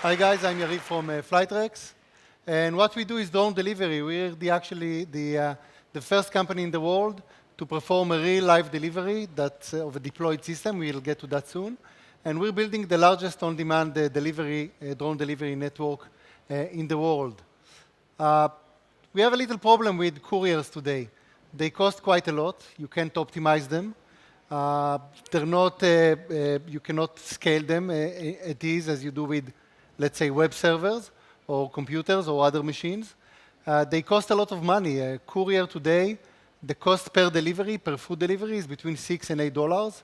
Hi guys, I'm Yariv from Flightrex, and what we do is drone delivery. We're actually the first company in the world to perform a real live delivery of a deployed system. We'll get to that soon, and we're building the largest on-demand drone delivery network in the world. Uh, we have a little problem with couriers today. They cost quite a lot. You can't optimize them. They're not, you cannot scale them at ease as you do with, let's say, web servers or computers or other machines. They cost a lot of money. A courier today, the cost per delivery, per food delivery, is between $6 and $8.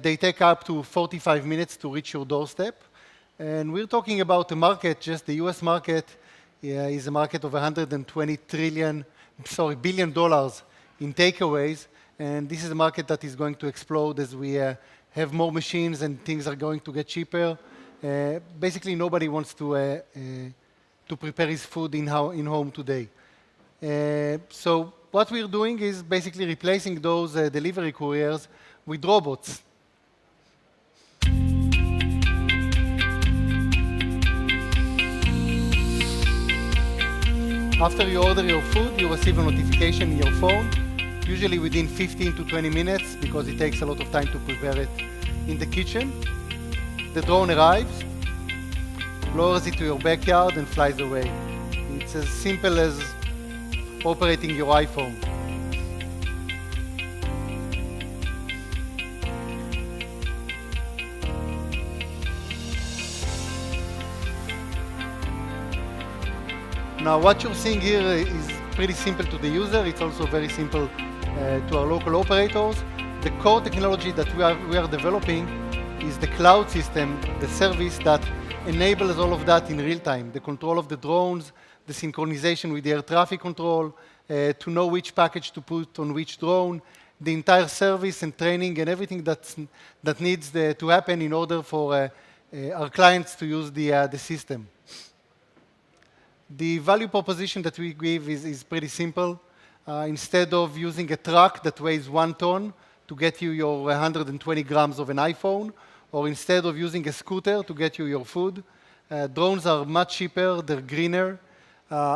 They take up to 45 minutes to reach your doorstep. And we're talking about a market, just the US market is a market of $120 billion in takeaways. And this is a market that is going to explode as we have more machines and things are going to get cheaper. Basically, nobody wants to prepare his food in home today. So what we're doing is basically replacing those delivery couriers with robots. After you order your food, you receive a notification in your phone, usually within 15 to 20 minutes, because it takes a lot of time to prepare it in the kitchen. The drone arrives, lowers it to your backyard, and flies away. It's as simple as operating your iPhone. Now, what you're seeing here is pretty simple to the user. It's also very simple to our local operators. The core technology that we are developing is the cloud system, the service that enables all of that in real time. The control of the drones, the synchronization with the air traffic control, to know which package to put on which drone, the entire service and training and everything that needs to happen in order for our clients to use the system. The value proposition that we give is pretty simple. Instead of using a truck that weighs 1 ton to get you your 120 grams of an iPhone, or instead of using a scooter to get you your food, drones are much cheaper, they're greener.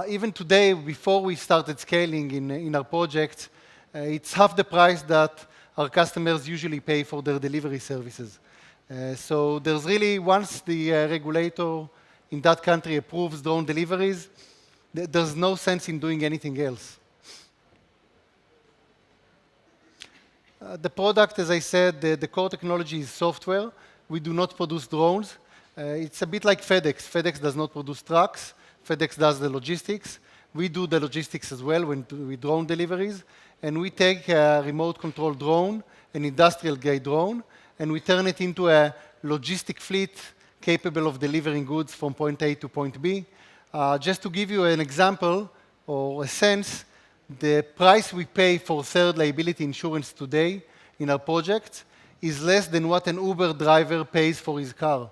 Even today, before we started scaling in our projects, it's half the price that our customers usually pay for their delivery services. So there's really, once the regulator in that country approves drone deliveries, there's no sense in doing anything else. The product, as I said, the core technology is software. We do not produce drones. It's a bit like FedEx. FedEx does not produce trucks. FedEx does the logistics. We do the logistics as well with drone deliveries. And we take a remote control drone, an industrial grade drone, and we turn it into a logistic fleet capable of delivering goods from point A to point B. Just to give you an example or a sense, the price we pay for third liability insurance today in our project is less than what an Uber driver pays for his car.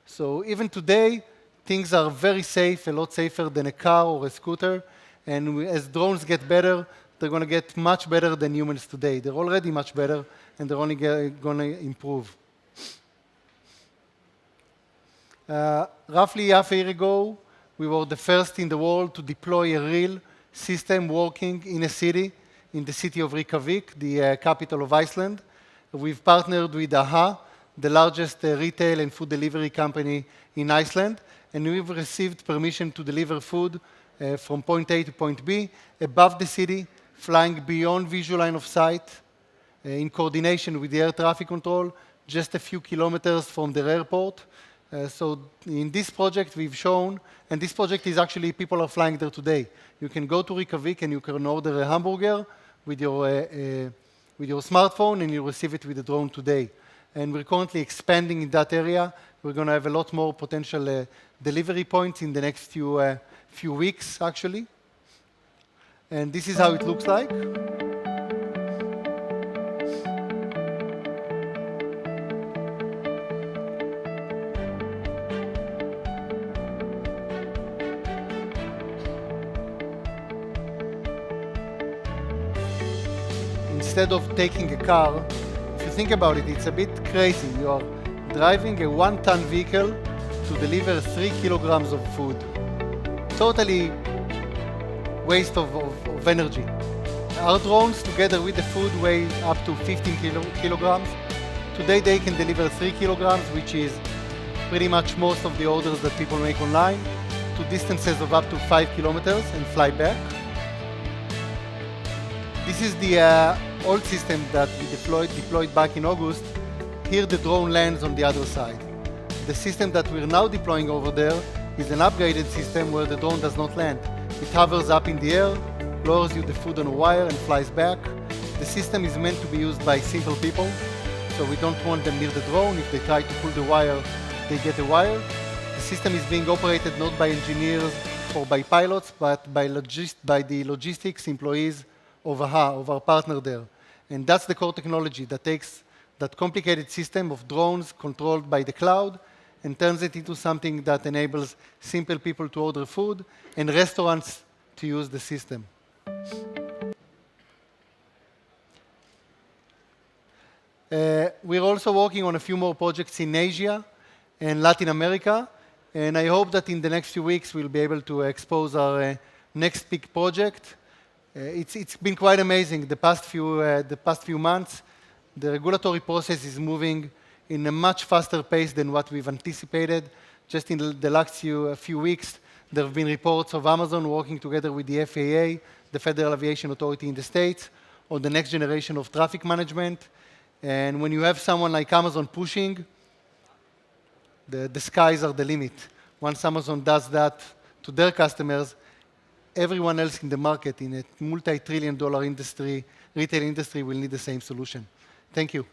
So even today, things are very safe, a lot safer than a car or a scooter. And as drones get better, they're going to get much better than humans today. They're already much better, and they're only going to improve. Roughly half a year ago, we were the first in the world to deploy a real system working in a city, in the city of Reykjavik, the capital of Iceland. We've partnered with AHA, the largest retail and food delivery company in Iceland, and we've received permission to deliver food from point A to point B, above the city, flying beyond visual line of sight, in coordination with the air traffic control, just a few kilometers from their airport. So in this project we've shown, and this project is actually, people are flying there today. You can go to Reykjavik and you can order a hamburger with your smartphone and you receive it with a drone today. And we're currently expanding in that area. We're going to have a lot more potential delivery points in the next few weeks, actually. And this is how it looks like. Instead of taking a car, if you think about it, it's a bit crazy. You are driving a 1-ton vehicle to deliver 3 kilograms of food. Totally waste of energy. Our drones, together with the food, weigh up to 15 kilograms. Today they can deliver 3 kilograms, which is pretty much most of the orders that people make online, to distances of up to 5 kilometers and fly back. This is the old system that we deployed back in August. Here the drone lands on the other side. The system that we're now deploying over there is an upgraded system where the drone does not land. It hovers up in the air, lowers you the food on a wire and flies back. The system is meant to be used by simple people, so we don't want them near the drone. If they try to pull the wire, they get the wire. The system is being operated not by engineers or by pilots, but by the logistics employees of AHA, of our partner there. And that's the core technology that takes that complicated system of drones controlled by the cloud and turns it into something that enables simple people to order food and restaurants to use the system. We're also working on a few more projects in Asia and Latin America, and I hope that in the next few weeks we'll be able to expose our next big project. It's been quite amazing the past few months. The regulatory process is moving in a much faster pace than what we've anticipated. Just in the last few weeks, there have been reports of Amazon working together with the FAA, the Federal Aviation Authority in the States, on the next generation of traffic management. And when you have someone like Amazon pushing, the skies are the limit. Once Amazon does that to their customers, everyone else in the market, in a multi-trillion-dollar industry, retail industry, will need the same solution. Thank you.